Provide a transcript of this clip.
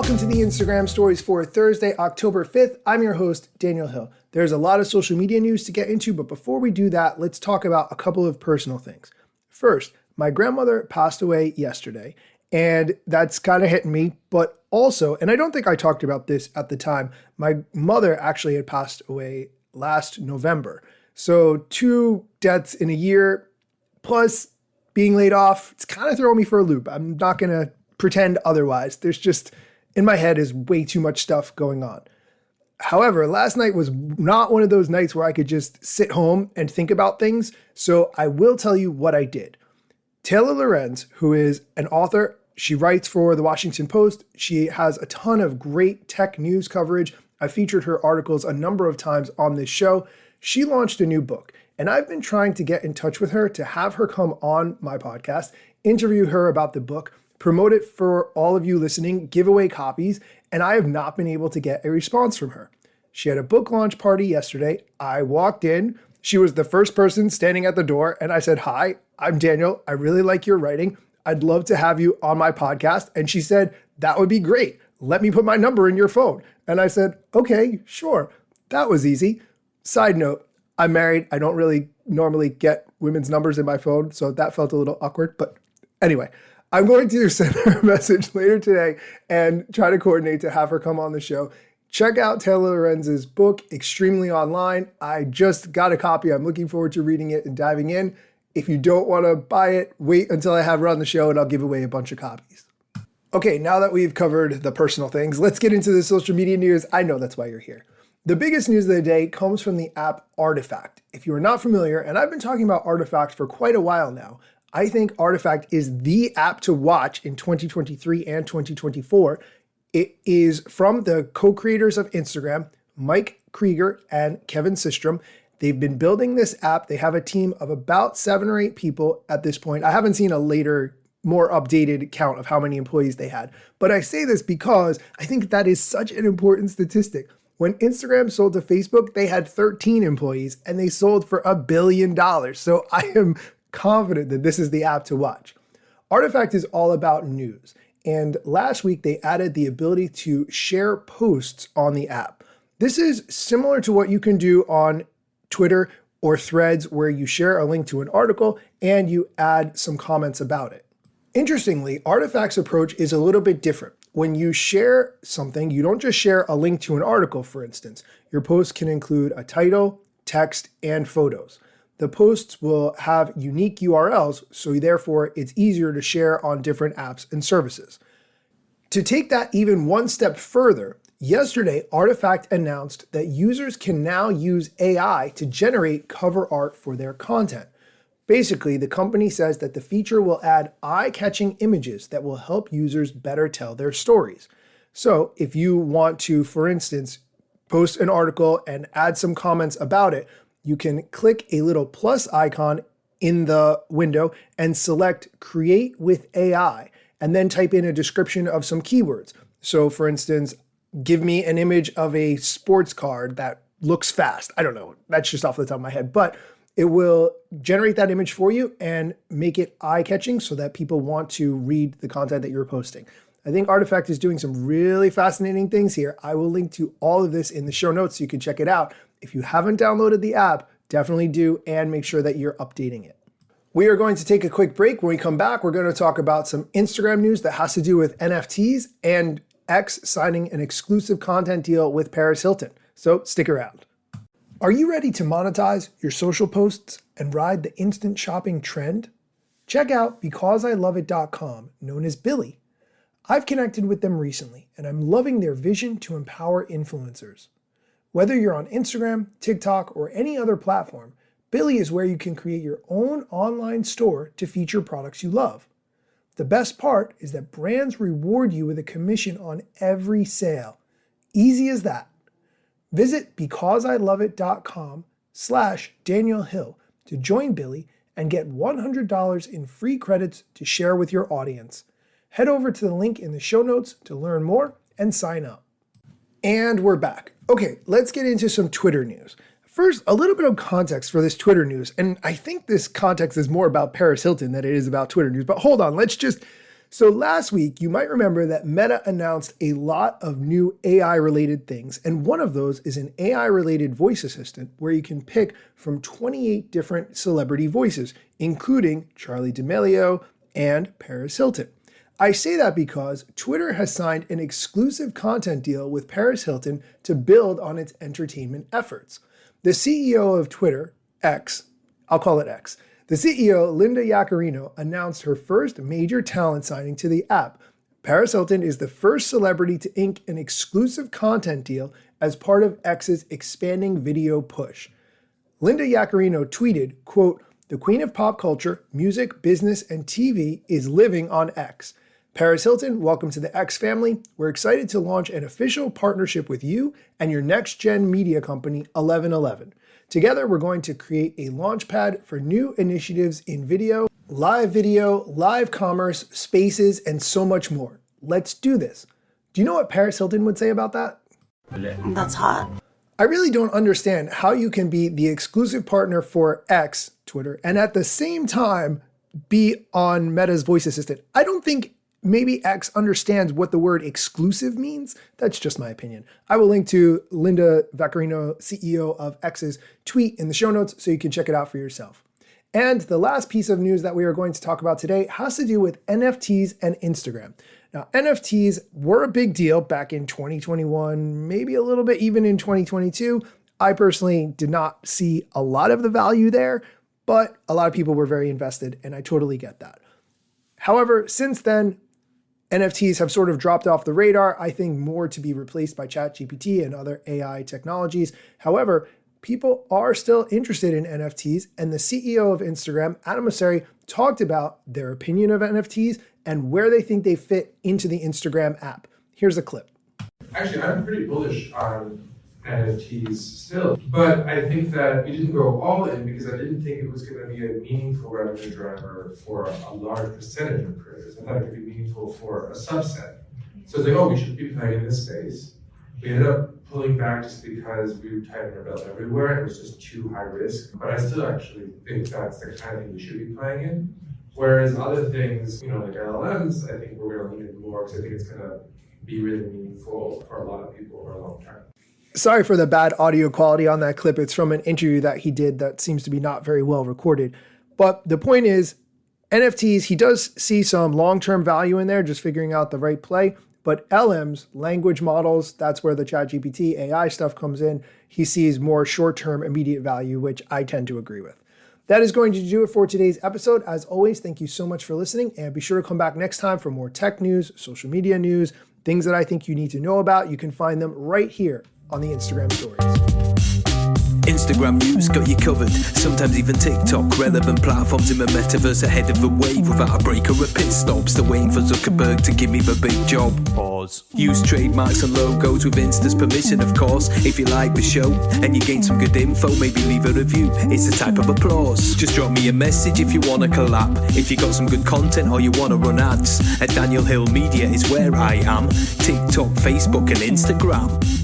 Welcome to the Instagram stories for Thursday, October 5th. I'm your host, Daniel Hill. There's a lot of social media news to get into, but before we do that, let's talk about a couple of personal things. First, my grandmother passed away yesterday, and that's kind of hitting me, but also, and I don't think I talked about this at the time, my mother actually had passed away last November. So 2 deaths in a year, plus being laid off, it's kind of throwing me for a loop. I'm not going to pretend otherwise. There's just, in my head is way too much stuff going on. However, last night was not one of those nights where I could just sit home and think about things. So I will tell you what I did. Taylor Lorenz, who is an author, she writes for the Washington Post. She has a ton of great tech news coverage. I featured her articles a number of times on this show. She launched a new book, and I've been trying to get in touch with her to have her come on my podcast, interview her about the book, promote it for all of you listening, give away copies, and I have not been able to get a response from her. She had a book launch party yesterday. I walked in. She was the first person standing at the door, and I said, "Hi, I'm Daniel. I really like your writing. I'd love to have you on my podcast." And she said, "That would be great. Let me put my number in your phone." And I said, "Okay, sure." That was easy. Side note, I'm married. I don't really normally get women's numbers in my phone, so that felt a little awkward. But anyway, I'm going to send her a message later today and try to coordinate to have her come on the show. Check out Taylor Lorenz's book, Extremely Online. I just got a copy. I'm looking forward to reading it and diving in. If you don't want to buy it, wait until I have her on the show and I'll give away a bunch of copies. Okay, now that we've covered the personal things, let's get into the social media news. I know that's why you're here. The biggest news of the day comes from the app Artifact. If you are not familiar, and I've been talking about Artifact for quite a while now, I think Artifact is the app to watch in 2023 and 2024. It is from the co-creators of Instagram, Mike Krieger and Kevin Systrom. They've been building this app. They have a team of about 7 or 8 people at this point. I haven't seen a later, more updated count of how many employees they had. But I say this because I think that is such an important statistic. When Instagram sold to Facebook, they had 13 employees and they sold for $1 billion. So I am confident that this is the app to watch. Artifact is all about news. And last week they added the ability to share posts on the app. This is similar to what you can do on Twitter or Threads, where you share a link to an article and you add some comments about it. Interestingly, Artifact's approach is a little bit different. When you share something, you don't just share a link to an article, for instance. Your post can include a title, text, and photos. The posts will have unique URLs, so therefore it's easier to share on different apps and services. To take that even one step further, yesterday Artifact announced that users can now use AI to generate cover art for their content. Basically, the company says that the feature will add eye-catching images that will help users better tell their stories. So if you want to, for instance, post an article and add some comments about it, you can click a little plus icon in the window and select Create with AI, and then type in a description of some keywords. So for instance, give me an image of a sports car that looks fast. I don't know, that's just off the top of my head, but it will generate that image for you and make it eye-catching so that people want to read the content that you're posting. I think Artifact is doing some really fascinating things here. I will link to all of this in the show notes so you can check it out. If you haven't downloaded the app, definitely do, and make sure that you're updating it. We are going to take a quick break. When we come back, we're going to talk about some Instagram news that has to do with NFTs and X signing an exclusive content deal with Paris Hilton. So stick around. Are you ready to monetize your social posts and ride the instant shopping trend? Check out BecauseILoveIt.com, known as Billy. I've connected with them recently, and I'm loving their vision to empower influencers. Whether you're on Instagram, TikTok, or any other platform, Billy is where you can create your own online store to feature products you love. The best part is that brands reward you with a commission on every sale. Easy as that. Visit BecauseILoveIt.com/Daniel Hill to join Billy and get $100 in free credits to share with your audience. Head over to the link in the show notes to learn more and sign up. And we're back. Okay, let's get into some Twitter news. First, a little bit of context for this Twitter news, and I think this context is more about Paris Hilton than it is about Twitter news, but hold on, let's just So last week, you might remember that Meta announced a lot of new AI-related things, and one of those is an AI-related voice assistant where you can pick from 28 different celebrity voices, including Charli D'Amelio and Paris Hilton. I say that because Twitter has signed an exclusive content deal with Paris Hilton to build on its entertainment efforts. The CEO of Twitter, X, I'll call it X, the CEO, Linda Yaccarino, announced her first major talent signing to the app. Paris Hilton is the first celebrity to ink an exclusive content deal as part of X's expanding video push. Linda Yaccarino tweeted, quote, "The queen of pop culture, music, business, and TV is living on X. Paris Hilton, welcome to the X family. We're excited to launch an official partnership with you and your next-gen media company, 1111. Together, we're going to create a launchpad for new initiatives in video, live commerce, spaces, and so much more. Let's do this." Do you know what Paris Hilton would say about that? That's hot. I really don't understand how you can be the exclusive partner for X, Twitter, and at the same time be on Meta's voice assistant. I don't think maybe X understands what the word exclusive means. That's just my opinion. I will link to Linda Yaccarino, CEO of X's tweet in the show notes so you can check it out for yourself. And the last piece of news that we are going to talk about today has to do with NFTs and Instagram. Now, NFTs were a big deal back in 2021, maybe a little bit even in 2022. I personally did not see a lot of the value there, but a lot of people were very invested, and I totally get that. However, since then, NFTs have sort of dropped off the radar, I think more to be replaced by ChatGPT and other AI technologies. However, people are still interested in NFTs, and the CEO of Instagram, Adam Mosseri, talked about their opinion of NFTs and where they think they fit into the Instagram app. Here's a clip. Actually, I'm pretty bullish on NFTs still, but I think that we didn't go all in because I didn't think it was going to be a meaningful revenue driver for a large percentage of creators. I thought it could be meaningful for a subset. So it's like, oh, we should be playing in this space. We ended up pulling back just because we were tightening our belt everywhere and it was just too high risk. But I still actually think that's the kind of thing we should be playing in. Whereas other things, like LLMs, I think we're going to lean in more because I think it's going to be really meaningful for a lot of people over a long time. Sorry for the bad audio quality on that clip. It's from an interview that he did that seems to be not very well recorded. But the point is, NFTs, he does see some long-term value in there, just figuring out the right play. But LMs, language models, that's where the ChatGPT AI stuff comes in. He sees more short-term immediate value, which I tend to agree with. That is going to do it for today's episode. As always, thank you so much for listening, and be sure to come back next time for more tech news, social media news, things that I think you need to know about. You can find them right here on the Instagram stories. Instagram news got you covered, sometimes even TikTok. Relevant platforms in the metaverse ahead of the wave without a break or a pit stop. Still waiting for Zuckerberg to give me the big job. Pause. Use trademarks and logos with Insta's permission, of course. If you like the show and you gain some good info, maybe leave a review. It's a type of applause. Just drop me a message if you want to collab. If you got some good content or you want to run ads, at Daniel Hill Media is where I am. TikTok, Facebook and Instagram.